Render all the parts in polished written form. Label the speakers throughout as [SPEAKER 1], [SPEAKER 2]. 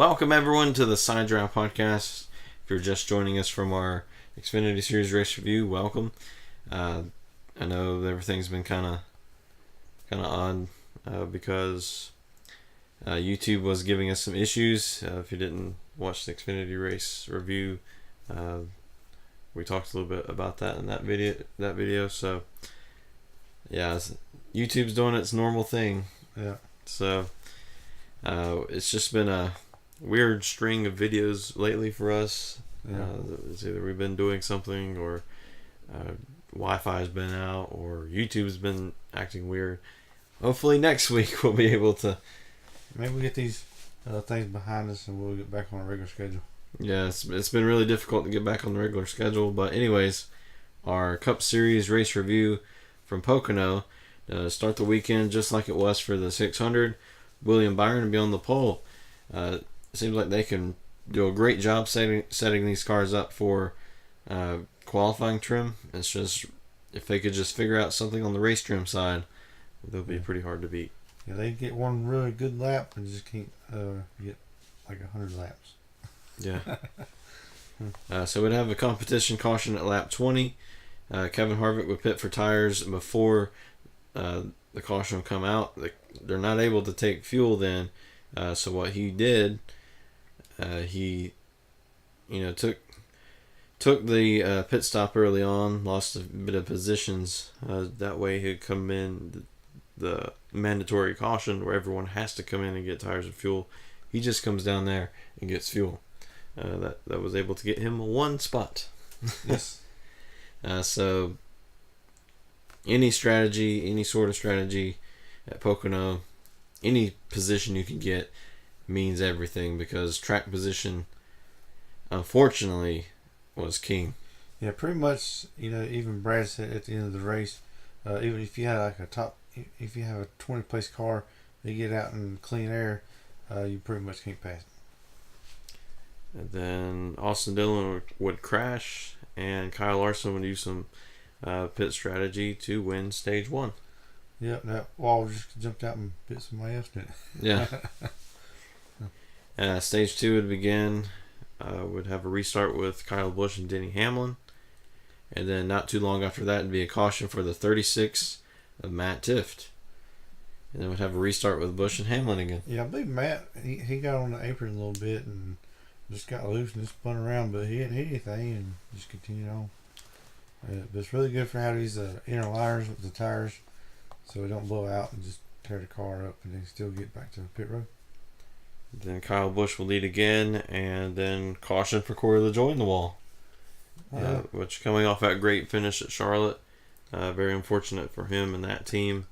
[SPEAKER 1] Welcome everyone to the Side Drive Podcast. If you're just joining us from our Xfinity Series race review, welcome. I know everything's been kind of odd because YouTube was giving us some issues. If you didn't watch the Xfinity race review, we talked a little bit about that in that video. So yeah, YouTube's doing its normal thing.
[SPEAKER 2] Yeah.
[SPEAKER 1] So it's just been a weird string of videos lately for us.
[SPEAKER 2] Yeah.
[SPEAKER 1] It's either we've been doing something, or Wi-Fi's been out, or YouTube's been acting weird. Hopefully next week we'll be able to.
[SPEAKER 2] Maybe we get these things behind us and we'll get back on a regular schedule.
[SPEAKER 1] Yeah, it's been really difficult to get back on the regular schedule. But anyways, our Cup Series race review from Pocono. Start the weekend just like it was for the 600. William Byron to be on the pole. It seems like they can do a great job setting these cars up for qualifying trim. It's just, if they could just figure out something on the race trim side, they'll be pretty hard to beat.
[SPEAKER 2] Yeah, they get one really good lap and just can't get like 100 laps.
[SPEAKER 1] Yeah. So we'd have a competition caution at lap 20. Kevin Harvick would pit for tires before the caution will come out. They're not able to take fuel then. So what he did, he took the pit stop early on, lost a bit of positions. That way he'd come in the mandatory caution where everyone has to come in and get tires and fuel. He just comes down there and gets fuel. That was able to get him one spot.
[SPEAKER 2] Yes.
[SPEAKER 1] So any sort of strategy at Pocono, any position you can get means everything, because track position, unfortunately, was king.
[SPEAKER 2] Yeah, pretty much. Even Brad said at the end of the race, even if you had if you have a 20 place car, you get out in clean air, you pretty much can't pass it.
[SPEAKER 1] And then Austin Dillon would crash, and Kyle Larson would use some pit strategy to win stage 1.
[SPEAKER 2] Yep, that wall just jumped out and bit somebody else, didn't it?
[SPEAKER 1] Yeah. Stage 2 would begin. Would have a restart with Kyle Busch and Denny Hamlin. And then not too long after that would be a caution for the 36 of Matt Tifft. And then we'd have a restart with Busch and Hamlin again.
[SPEAKER 2] Yeah, I believe Matt, he got on the apron a little bit and just got loose and just spun around, but he didn't hit anything and just continued on. But it's really good for how these inner liners with the tires, so we don't blow out and just tear the car up and then still get back to the pit road.
[SPEAKER 1] Then Kyle Busch will lead again, and then caution for Corey LaJoie in the wall. Which, coming off that great finish at Charlotte, very unfortunate for him and that team.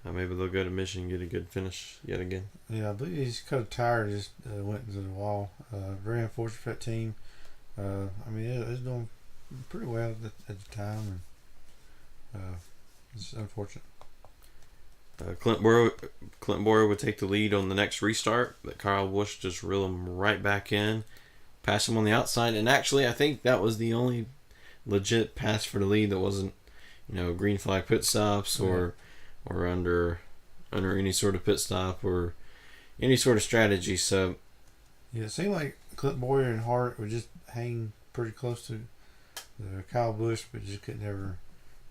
[SPEAKER 1] Maybe they'll go to Michigan and get a good finish yet again.
[SPEAKER 2] Yeah, I believe he's cut a tire, just went into the wall. Very unfortunate for that team. It was doing pretty well at the time, and it's unfortunate.
[SPEAKER 1] Clint Boyer would take the lead on the next restart, but Kyle Busch just reeled him right back in, pass him on the outside, and actually I think that was the only legit pass for the lead that wasn't, green flag pit stops or under any sort of pit stop or any sort of strategy. So
[SPEAKER 2] yeah, it seemed like Clint Boyer and Hart would just hang pretty close to Kyle Busch, but just could never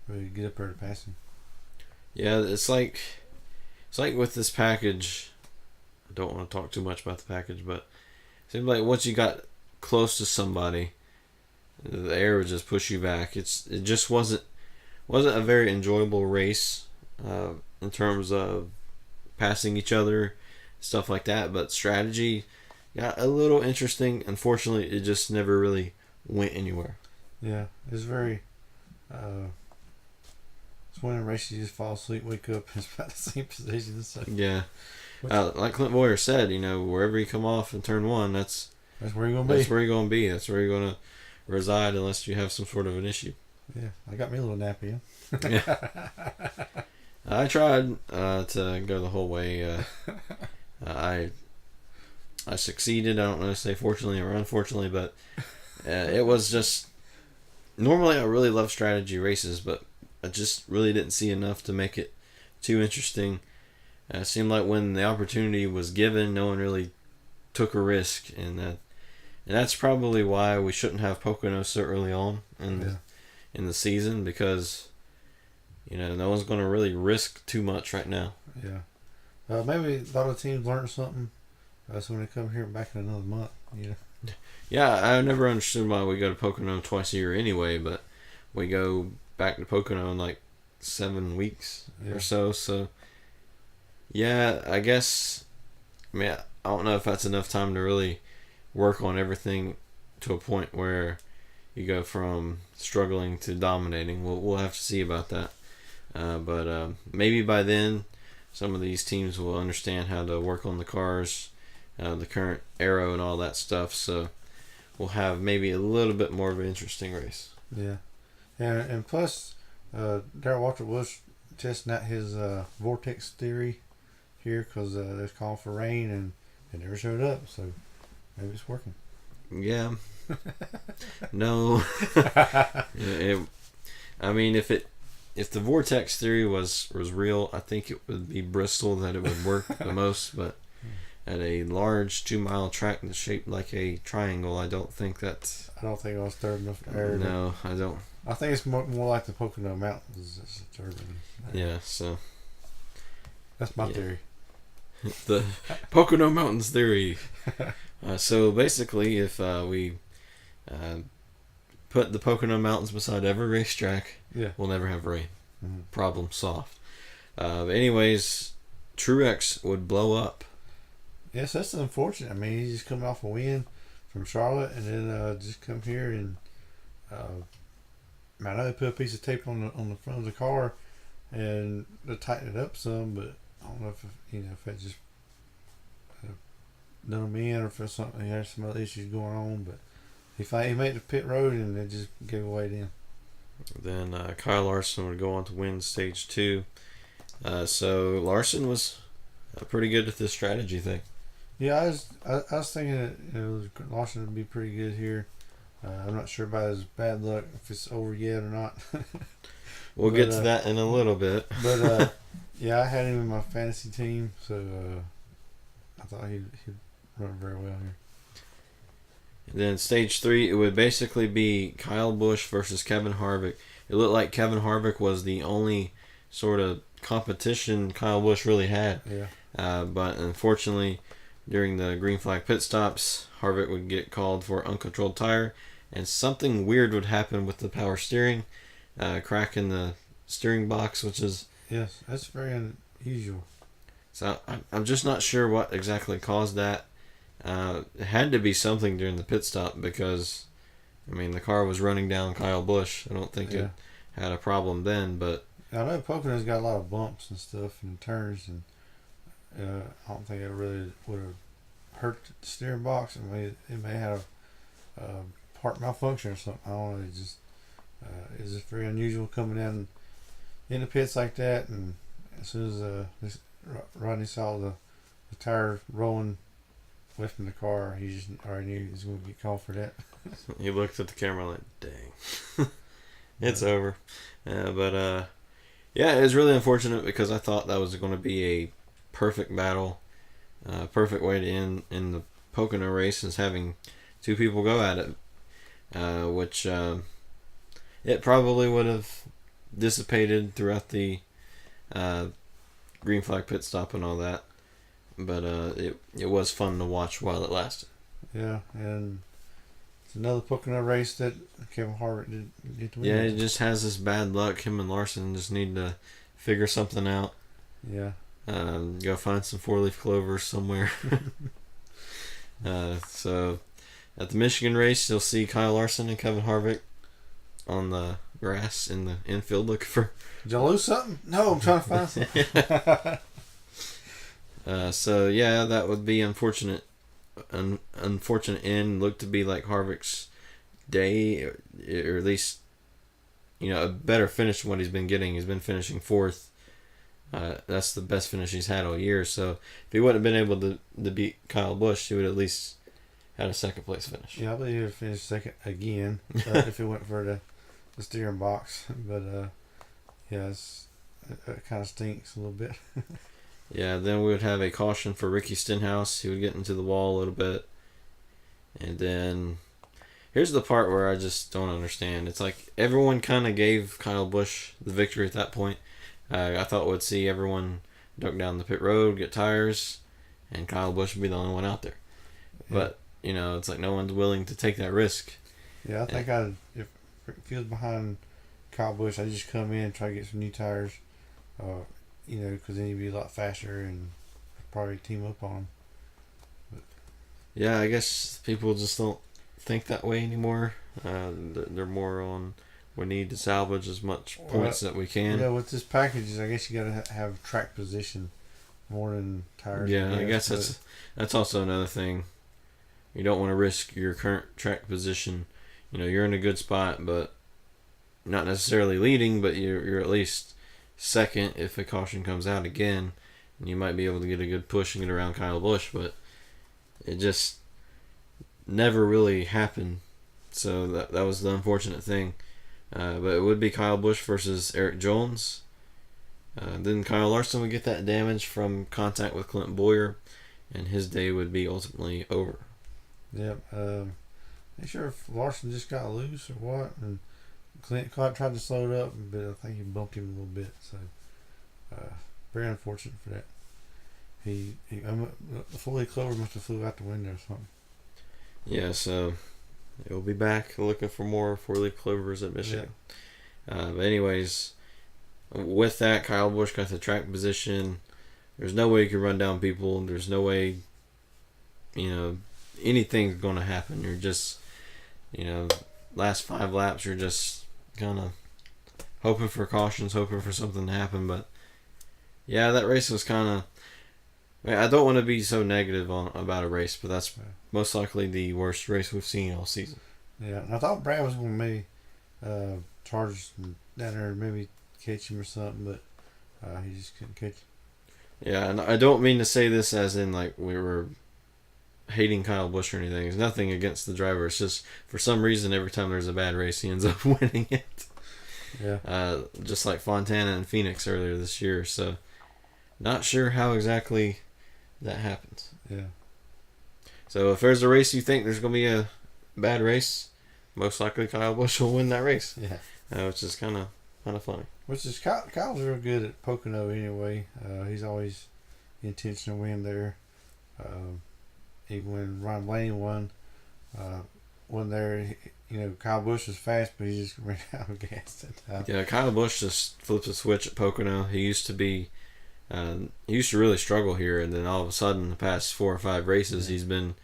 [SPEAKER 2] really get up there to pass him.
[SPEAKER 1] Yeah, it's like with this package. I don't want to talk too much about the package, but it seems like once you got close to somebody, the air would just push you back. It just wasn't a very enjoyable race in terms of passing each other, stuff like that. But strategy got a little interesting. Unfortunately, it just never really went anywhere.
[SPEAKER 2] Yeah, it's very. It's one of the races you just fall asleep, wake up, it's about the same position. So.
[SPEAKER 1] Yeah. Like Clint Boyer said, wherever you come off in turn 1, that's
[SPEAKER 2] where you're going to be.
[SPEAKER 1] That's where you're going to be. That's where you're going to reside unless you have some sort of an issue.
[SPEAKER 2] Yeah, I got me a little nappy.
[SPEAKER 1] Yeah. I tried to go the whole way. I succeeded. I don't know to say fortunately or unfortunately, but it was just... Normally I really love strategy races, but I just really didn't see enough to make it too interesting. It seemed like when the opportunity was given, no one really took a risk, and that's probably why we shouldn't have Pocono so early on in the season, because no one's going to really risk too much right now.
[SPEAKER 2] Yeah. Maybe a lot of teams learned something. So when they come here back in another month,
[SPEAKER 1] Yeah, I never understood why we go to Pocono twice a year anyway, but we go back to Pocono in like 7 weeks or so. So, yeah, I guess, I mean, I don't know if that's enough time to really work on everything to a point where you go from struggling to dominating. We'll have to see about that. But maybe by then, some of these teams will understand how to work on the cars, the current aero and all that stuff. So we'll have maybe a little bit more of an interesting race.
[SPEAKER 2] Yeah. And plus, Darrell Walter was testing out his vortex theory here, because there's calling for rain and it never showed up. So maybe it's working.
[SPEAKER 1] Yeah. No. I mean, if the vortex theory was real, I think it would be Bristol that it would work the most. But at a large 2-mile track that's shaped like a triangle, I don't think that's...
[SPEAKER 2] I don't think I was stirred enough air.
[SPEAKER 1] No, I don't.
[SPEAKER 2] I think it's more like the Pocono Mountains. It's turbine.
[SPEAKER 1] Yeah, so...
[SPEAKER 2] That's my theory.
[SPEAKER 1] The Pocono Mountains theory. So basically, if we put the Pocono Mountains beside every racetrack, we'll never have rain.
[SPEAKER 2] Mm-hmm.
[SPEAKER 1] Problem solved. But anyways, Truex would blow up.
[SPEAKER 2] Yes, that's unfortunate. I mean, he just come off a win from Charlotte, and then just come here and I know they put a piece of tape on the front of the car and they tightened it up some, but I don't know if it just done him in, or if it's something, he had some other issues going on. But he made the pit road and it just gave away then. Then
[SPEAKER 1] Kyle Larson would go on to win stage 2. So Larson was pretty good at this strategy thing.
[SPEAKER 2] Yeah, I was thinking that Larson would be pretty good here. I'm not sure about his bad luck, if it's over yet or not.
[SPEAKER 1] We'll get to that in a little bit.
[SPEAKER 2] But yeah, I had him in my fantasy team, so I thought he'd run very well here.
[SPEAKER 1] And then stage 3, it would basically be Kyle Busch versus Kevin Harvick. It looked like Kevin Harvick was the only sort of competition Kyle Busch really had.
[SPEAKER 2] Yeah.
[SPEAKER 1] But unfortunately, during the green flag pit stops, Harvick would get called for uncontrolled tire, and something weird would happen with the power steering, crack in the steering box, which is...
[SPEAKER 2] Yes, that's very unusual.
[SPEAKER 1] So I'm just not sure what exactly caused that. It had to be something during the pit stop, because, I mean, the car was running down Kyle Busch. I don't think it had a problem then, but...
[SPEAKER 2] I know Pocono's got a lot of bumps and stuff and turns, and I don't think it really would have hurt the steering box. I mean, it may have a part malfunction or something. I don't know. It's just very unusual coming down in the pits like that. And as soon as Rodney saw the tire rolling away from the car, he just already knew he was going to get called for that.
[SPEAKER 1] He looked at the camera like, dang, it's over. But yeah, it was really unfortunate, because I thought that was going to be a perfect battle, perfect way to end in the Pocono race, is having two people go at it, which it probably would have dissipated throughout the green flag pit stop and all that, but it was fun to watch while it lasted.
[SPEAKER 2] Yeah, and it's another Pocono race that Kevin Harvick didn't get to win.
[SPEAKER 1] Yeah, it just has this bad luck. Him and Larson just need to figure something out.
[SPEAKER 2] Yeah.
[SPEAKER 1] Go find some 4-leaf clovers somewhere. So at the Michigan race, you'll see Kyle Larson and Kevin Harvick on the grass in the infield looking for...
[SPEAKER 2] Did you lose something? No, I'm trying to find something.
[SPEAKER 1] So yeah, that would be unfortunate. Unfortunate end. Looked to be like Harvick's day, or at least, a better finish than what he's been getting. He's been finishing 4th. That's the best finish he's had all year. So if he wouldn't have been able to beat Kyle Busch, he would at least had a 2nd place finish.
[SPEAKER 2] Yeah, I believe he would have finished 2nd again if it went for the steering box. But yeah, it kind of stinks a little bit.
[SPEAKER 1] Yeah, then we would have a caution for Ricky Stenhouse. He would get into the wall a little bit. And then here's the part where I just don't understand. It's like everyone kind of gave Kyle Busch the victory at that point. I thought we'd see everyone duck down the pit road, get tires, and Kyle Busch would be the only one out there. Yeah. But, it's like no one's willing to take that risk.
[SPEAKER 2] Yeah, I think if he was behind Kyle Busch, I'd just come in and try to get some new tires, because then he'd be a lot faster and probably team up on him. But,
[SPEAKER 1] yeah, I guess people just don't think that way anymore. They're more on we need to salvage as much points that we can.
[SPEAKER 2] Yeah, with this package, I guess you got to have track position more than tires.
[SPEAKER 1] Yeah, I guess that's also another thing. You don't want to risk your current track position. You're in a good spot, but not necessarily leading, but you're at least second if a caution comes out again. And you might be able to get a good push and get around Kyle Busch, but it just never really happened. So that was the unfortunate thing. But it would be Kyle Busch versus Eric Jones. Then Kyle Larson would get that damage from contact with Clint Boyer, and his day would be ultimately over.
[SPEAKER 2] Yep. Not sure if Larson just got loose or what, and Clint tried to slow it up, but I think he bumped him a little bit. So, very unfortunate for that. The 4-leaf clover must have flew out the window or something.
[SPEAKER 1] Yeah, so he'll be back looking for more 4-leaf clovers at Michigan. Yeah. But anyways, with that, Kyle Busch got the track position. There's no way you can run down people. There's no way, anything's going to happen. You're just, last 5 laps, you're just kind of hoping for cautions, hoping for something to happen. But, yeah, that race was kind of... I don't want to be so negative about a race, but that's most likely the worst race we've seen all season.
[SPEAKER 2] Yeah, and I thought Brad was going to maybe charge down there and maybe catch him or something, but he just couldn't catch him.
[SPEAKER 1] Yeah, and I don't mean to say this as in like we were hating Kyle Busch or anything. It's nothing against the driver. It's just for some reason every time there's a bad race, he ends up winning it.
[SPEAKER 2] Yeah.
[SPEAKER 1] Just like Fontana and Phoenix earlier this year. So, not sure how exactly that happens.
[SPEAKER 2] Yeah.
[SPEAKER 1] So if there's a race you think there's going to be a bad race, most likely Kyle Busch will win that race.
[SPEAKER 2] Yeah.
[SPEAKER 1] Which is kind of funny.
[SPEAKER 2] Which is Kyle's real good at Pocono anyway. He's always intentional win there. Even when Ron Blaney won there, Kyle Busch was fast, but he just ran out of gas that time.
[SPEAKER 1] Yeah, Kyle Busch just flipped a switch at Pocono. He used to really struggle here, and then all of a sudden, the past 4 or 5 races, he's been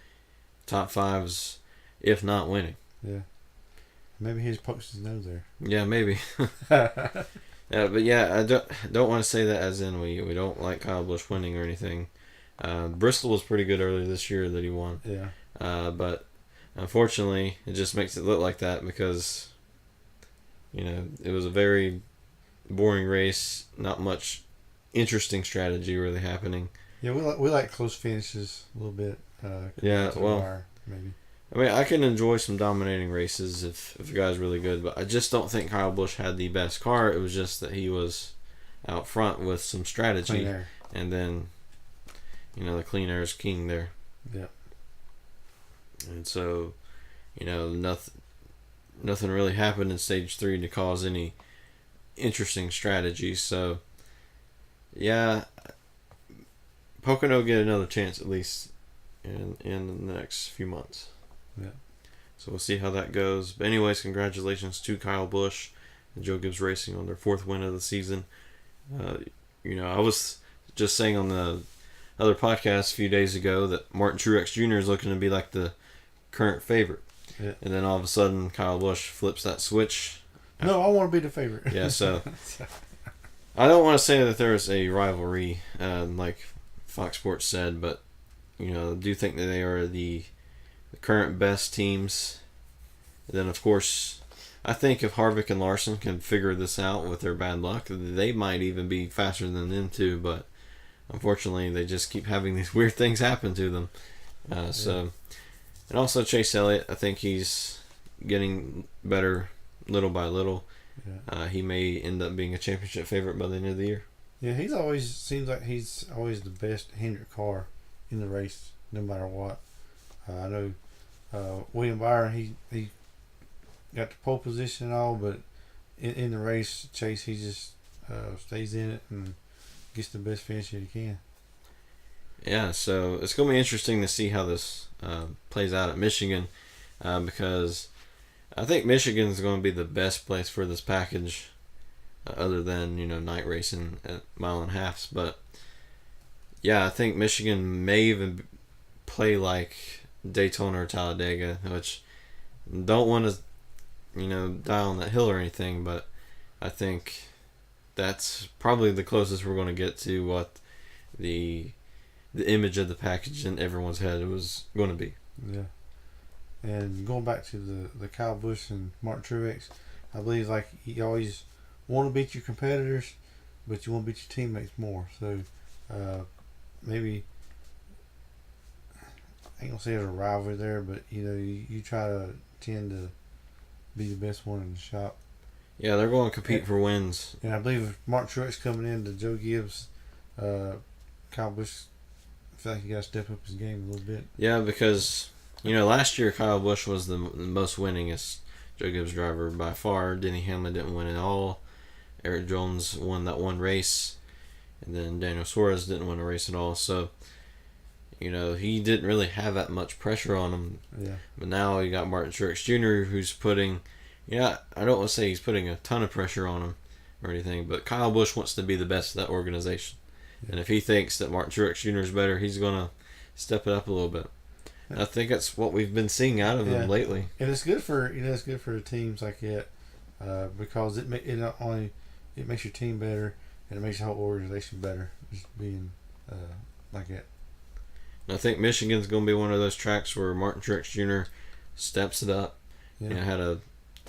[SPEAKER 1] top 5s, if not winning.
[SPEAKER 2] Yeah. Maybe he just pokes his nose there.
[SPEAKER 1] Yeah, maybe. But yeah, I don't want to say that as in we don't like Kyle Busch winning or anything. Bristol was pretty good earlier this year that he won.
[SPEAKER 2] Yeah.
[SPEAKER 1] But unfortunately, it just makes it look like that because, it was a very boring race. Not much interesting strategy really happening.
[SPEAKER 2] Yeah, we like close finishes a little bit. Maybe.
[SPEAKER 1] I mean, I can enjoy some dominating races if the guy's really good, but I just don't think Kyle Busch had the best car. It was just that he was out front with some strategy, and then the clean air is king there.
[SPEAKER 2] Yeah.
[SPEAKER 1] And so, nothing really happened in stage 3 to cause any interesting strategies. So, yeah, Pocono get another chance at least in the next few months.
[SPEAKER 2] Yeah.
[SPEAKER 1] So we'll see how that goes. But anyways, congratulations to Kyle Busch and Joe Gibbs Racing on their 4th win of the season. I was just saying on the other podcast a few days ago that Martin Truex Jr. is looking to be like the current favorite.
[SPEAKER 2] Yeah.
[SPEAKER 1] And then all of a sudden, Kyle Busch flips that switch.
[SPEAKER 2] No, I want to be the favorite.
[SPEAKER 1] Yeah, so I don't want to say that there is a rivalry, like Fox Sports said, but I do think that they are the current best teams. And then, of course, I think if Harvick and Larson can figure this out with their bad luck, they might even be faster than them too. But unfortunately, they just keep having these weird things happen to them. And also Chase Elliott, I think he's getting better little by little.
[SPEAKER 2] Yeah.
[SPEAKER 1] He may end up being a championship favorite by the end of the year.
[SPEAKER 2] Yeah, he's always seems like he's always the best Hendrick car in the race, no matter what. I know William Byron. He got the pole position and all, but in the race chase, he just stays in it and gets the best finish that he can.
[SPEAKER 1] Yeah, so it's going to be interesting to see how this plays out at Michigan, because I think Michigan is going to be the best place for this package, other than night racing at mile and halves. But yeah, I think Michigan may even play like Daytona or Talladega, which don't want to die on that hill or anything, but I think that's probably the closest we're going to get to what the image of the package in everyone's head was going to be.
[SPEAKER 2] Yeah. And going back to the Kyle Busch and Martin Truex, I believe like you always want to beat your competitors, but you want to beat your teammates more. So maybe I ain't gonna say there's a rivalry there, but you try to tend to be the best one in the shop.
[SPEAKER 1] Yeah, they're going to compete for wins.
[SPEAKER 2] And I believe if Martin Truex coming in to Joe Gibbs, Kyle Busch, I feel like he got to step up his game a little bit.
[SPEAKER 1] Yeah, because last year Kyle Busch was the most winningest Joe Gibbs driver by far. Denny Hamlin didn't win at all. Eric Jones won that one race, and then Daniel Suarez didn't win a race at all. So he didn't really have that much pressure on him.
[SPEAKER 2] Yeah.
[SPEAKER 1] But now you got Martin Truex Jr., who's putting, I don't want to say he's putting a ton of pressure on him or anything, but Kyle Busch wants to be the best of that organization. Yeah. And if he thinks that Martin Truex Jr. is better, he's going to step it up a little bit. And I think that's what we've been seeing out of him lately.
[SPEAKER 2] And it's good for the teams like that, because it not only it makes your team better, and it makes the whole organization better. Just being like that.
[SPEAKER 1] I think Michigan's going to be one of those tracks where Martin Truex Jr. steps it up.
[SPEAKER 2] Yeah.
[SPEAKER 1] Had a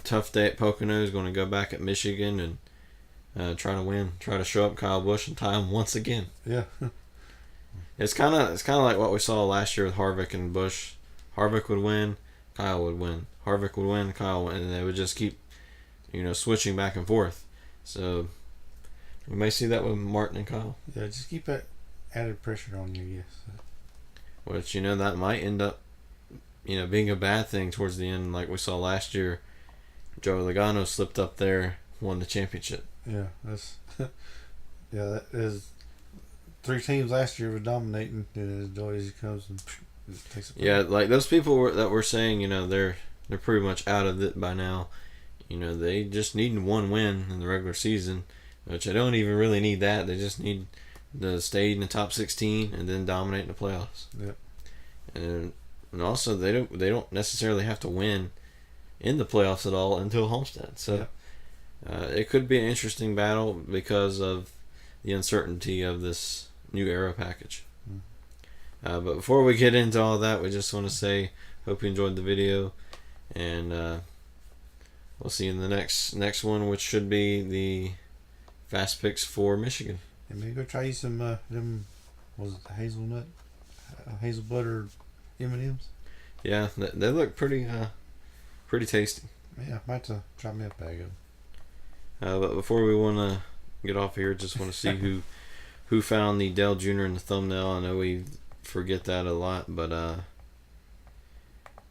[SPEAKER 1] tough day at Pocono. He's going to go back at Michigan and try to win, try to show up Kyle Busch and tie him once again.
[SPEAKER 2] Yeah.
[SPEAKER 1] It's kind of like what we saw last year with Harvick and Busch. Harvick would win, Kyle would win. Harvick would win, Kyle would win, and they would just keep switching back and forth. So we may see that with Martin and Kyle.
[SPEAKER 2] Yeah, just keep that added pressure on you, yes.
[SPEAKER 1] Which, that might end up, being a bad thing towards the end, like we saw last year. Joey Logano slipped up there, won the championship.
[SPEAKER 2] Yeah, that is 3 teams last year were dominating, and as Joey comes and takes it.
[SPEAKER 1] Yeah, like those people that were saying, they're pretty much out of it by now. They just need one win in the regular season, which I don't even really need that. They just need to stay in the top 16 and then dominate in the playoffs.
[SPEAKER 2] Yep.
[SPEAKER 1] And also they don't necessarily have to win in the playoffs at all until Homestead. So it could be an interesting battle because of the uncertainty of this new era package. But before we get into all that, we just want to say hope you enjoyed the video, and we'll see you in the next one, which should be the fast picks for Michigan.
[SPEAKER 2] And maybe go try you some them, was it the hazelnut, hazel butter M&Ms?
[SPEAKER 1] Yeah, they look pretty tasty.
[SPEAKER 2] Yeah, I might have to try me a bag of them.
[SPEAKER 1] But before we want to get off here, just want to see who found the Dale Jr. in the thumbnail. I know we forget that a lot, but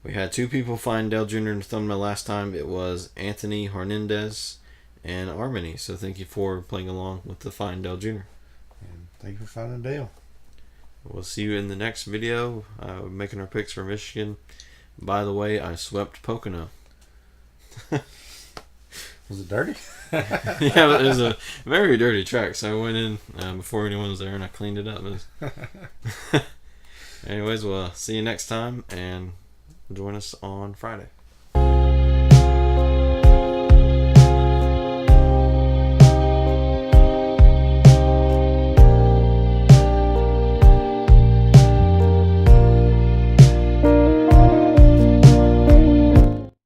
[SPEAKER 1] we had 2 people find Dale Jr. in the thumbnail last time. It was Anthony Hernandez and Armini. So thank you for playing along with the Find Dale Jr.
[SPEAKER 2] And thank you for finding Dale.
[SPEAKER 1] We'll see you in the next video. Making our picks for Michigan. By the way, I swept Pocono.
[SPEAKER 2] Was it dirty?
[SPEAKER 1] Yeah, it was a very dirty track. So I went in before anyone was there and I cleaned it up. Anyways, we'll see you next time and join us on Friday.